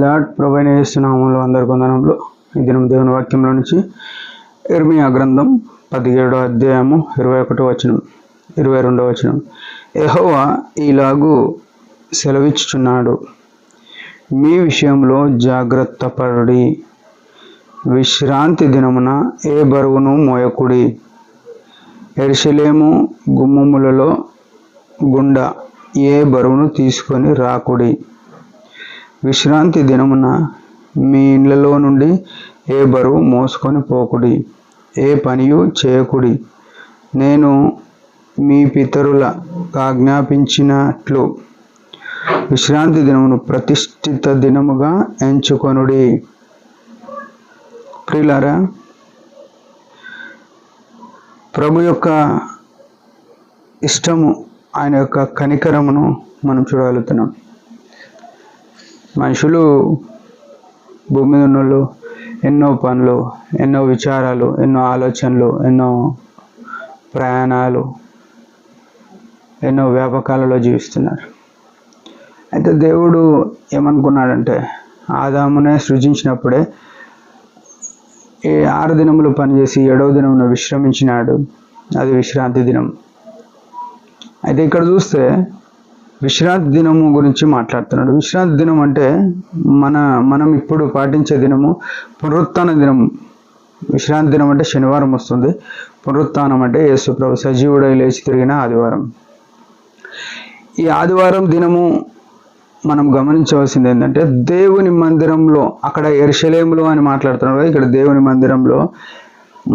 Lord. ప్రభువైన యేసు నామములో అందరికీ వందనములు. ఈ దినం దేవుని వాక్యంలో నుంచి ఇర్మియా గ్రంథం 17వ అధ్యాయము 21వ వచనం 22వ వచనం. యెహోవా ఈలాగు సెలవిచ్చుచున్నాడు, మీ విషయంలో జాగ్రత్త పడుడి. విశ్రాంతి దినమున ఏ బరువును మోయకుడి. యెరూషలేము గుమ్మములలో గుండా ఏ బరువును తీసుకొని రాకుడి. విశ్రాంతి దినమున మీ ఇళ్లలో నుండి ఏ బరువు మోసుకొని పోకుడి. ఏ పనియు చేయకుడి. నేను మీ పితరులకు ఆజ్ఞాపించినట్లు విశ్రాంతి దినమును ప్రతిష్ఠిత దినముగా ఎంచుకొనుడి. ప్రియులారా, ప్రభు యొక్క ఇష్టము, ఆయన యొక్క కనికరమును మనం చూడగలుగుతున్నాం. మనుషులు భూమి మీద ఉన్నోళ్ళు ఎన్నో పనులు, ఎన్నో విచారాలు, ఎన్నో ఆలోచనలు, ఎన్నో ప్రయాణాలు, ఎన్నో వ్యాపకాలలో జీవిస్తున్నారు. అయితే దేవుడు ఏమనుకున్నాడంటే, ఆదామునే సృజించినప్పుడే 6 దినములు పనిచేసి 7వ దినమున విశ్రమించినాడు. అది విశ్రాంతి దినం. అయితే ఇక్కడ చూస్తే విశ్రాంతి దినము గురించి మాట్లాడుతున్నాడు. విశ్రాంతి దినం అంటే మనం ఇప్పుడు పాటించే దినము పునరుత్థాన దినం. విశ్రాంతి దినం అంటే శనివారం వస్తుంది. పునరుత్థానం అంటే యేసు ప్రభు సజీవుడై లేచి తిరిగిన ఆదివారం. ఈ ఆదివారం దినము మనం గమనించవలసింది ఏంటంటే, దేవుని మందిరంలో, అక్కడ యెరూషలేములో అని మాట్లాడుతున్నాడు, ఇక్కడ దేవుని మందిరంలో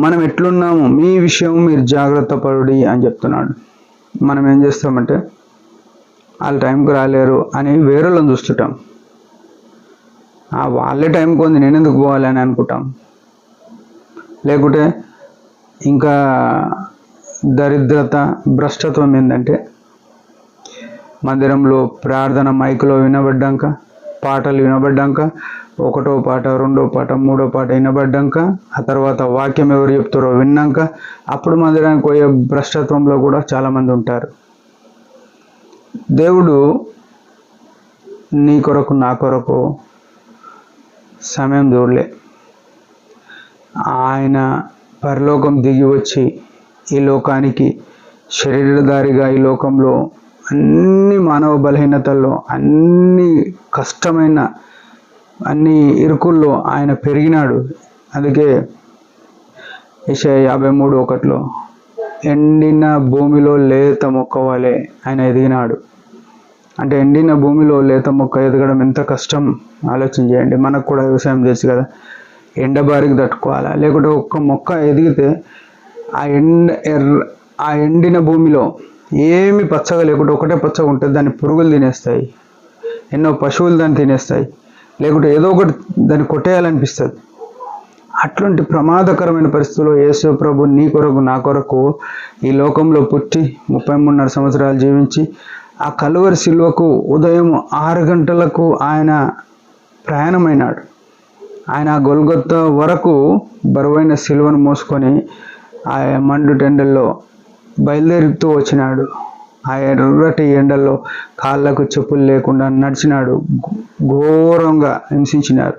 మనం ఎట్లున్నాము, మీ విషయం మీరు జాగ్రత్త పడుడి అని చెప్తున్నాడు. మనం ఏం చేస్తామంటే, వాళ్ళు టైంకి రాలేరు అని వేరేళ్ళని చూస్తుంటాం. వాళ్ళే టైంకి ఉంది, నేను ఎందుకు పోవాలి అని అనుకుంటాం. లేకుంటే ఇంకా దరిద్రత, భ్రష్టత్వం ఏంటంటే, మందిరంలో ప్రార్థన మైకులో వినబడ్డాక, పాటలు వినబడ్డాక, 1వ పాట, 2వ పాట, 3వ పాట వినబడ్డాక, ఆ తర్వాత వాక్యం ఎవరు చెప్తారో విన్నాక అప్పుడు మందిరానికి పోయే భ్రష్టత్వంలో కూడా చాలామంది ఉంటారు. దేవుడు నీ కొరకు, నా కొరకు సమయం చూడలే. ఆయన పరలోకం దిగి వచ్చి ఈ లోకానికి శరీరధారిగా ఈ లోకంలో అన్ని మానవ బలహీనతల్లో, అన్ని కష్టమైన, అన్ని ఇరుకుల్లో ఆయన పెరిగినాడు. అందుకే యెషయా 53:1 ఎండిన భూమిలో లేత మొక్క వలె ఆయన ఎదిగినాడు. అంటే ఎండిన భూమిలో లేత మొక్క ఎదగడం ఎంత కష్టం ఆలోచన చేయండి. మనకు కూడా వ్యవసాయం తెలుసు కదా, ఎండబారికి తట్టుకోవాలా. లేకుంటే ఒక్క మొక్క ఎదిగితే ఆ ఎండిన భూమిలో ఏమి పచ్చగా లేకుంటే ఒకటే పచ్చగా ఉంటుంది, దాన్ని పురుగులు తినేస్తాయి, ఎన్నో పశువులు దాన్ని తినేస్తాయి, లేకుంటే ఏదో ఒకటి దాన్ని కొట్టేయాలనిపిస్తుంది. అట్లాంటి ప్రమాదకరమైన పరిస్థితుల్లో యేసు ప్రభు నీ కొరకు, నా కొరకు ఈ లోకంలో పుట్టి 33.5 సంవత్సరాలు జీవించి ఆ కలువరి శిలువకు ఉదయం 6 గంటలకు ఆయన ప్రయాణమైనాడు. ఆయన గొల్గొతా వరకు బరువైన శిలువను మోసుకొని ఆ మండు టెండల్లో బయలుదేరుతూ వచ్చినాడు. ఆ ఎర్రటి ఎండల్లో కాళ్ళకు చెప్పులు లేకుండా నడిచినాడు. ఘోరంగా హింసించినారు.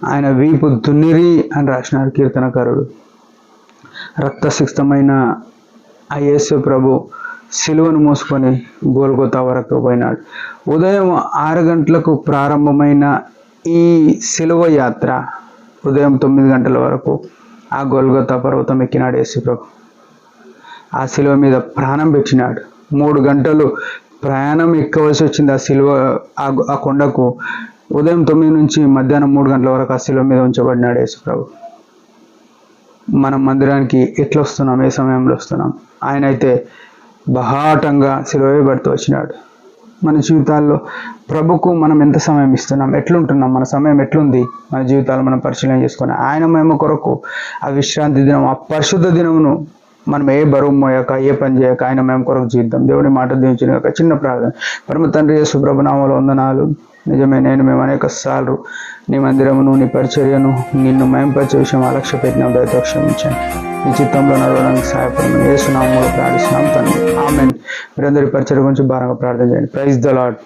ఆయన వీపు దున్నిరి అని రాసినాడు కీర్తనకారుడు. రక్తసిక్తమైన ఆ యేసు ప్రభు సిలువను మోసుకొని గొల్గొతా వరకు పోయినాడు. ఉదయం 6 గంటలకు ప్రారంభమైన ఈ సిలువ యాత్ర ఉదయం 9 గంటల వరకు ఆ గొల్గొతా పర్వతం ఎక్కినాడు యేసు ప్రభు. ఆ సిలువ మీద ప్రాణం పెట్టినాడు. 3 గంటలు ప్రయాణం ఎక్కవలసి వచ్చింది ఆ సిలువ, ఆ కొండకు. ఉదయం 9 నుంచి మధ్యాహ్నం 3 గంటల వరకు ఆ శిలువ మీద ఉంచబడినాడు యేసు ప్రభు. మనం మందిరానికి ఎట్లా వస్తున్నాం, ఏ సమయంలో వస్తున్నాం? ఆయన అయితే బహాటంగా శిలువ పడుతూ వచ్చినాడు. మన జీవితాల్లో ప్రభుకు మనం ఎంత సమయం ఇస్తున్నాం, ఎట్లుంటున్నాం, మన సమయం ఎట్లుంది, మన జీవితాలు మనం పరిశీలన చేసుకొని ఆయన మేము కొరకు ఆ విశ్రాంతి దినం, ఆ పరిశుద్ధ దినమును మనం ఏ బరువు మోయక, ఏ పని చేయక ఆయన మేము కొరకు జీవితం. దేవుడి మాట దీవించిన ఒక చిన్న ప్రార్థన. పరమ తండ్రి యేసు ప్రభు నామములో వందనాలు. నిజమే, మేము అనేక సార్లు నీ మందిరమును, నీ పరిచర్యను, నిన్ను మేంపరిచే విషయం అలక్ష్య పెట్టిన దయతో క్షమించండి. నీ చిత్తంలో నడవడానికి సహాయపడమని యేసు నామములో ప్రార్థిస్తున్నాం తండ్రి. ఆమేన్. మీరందరి పరిచర్య గురించి భారంగా ప్రార్థన చేయండి. Praise the lord.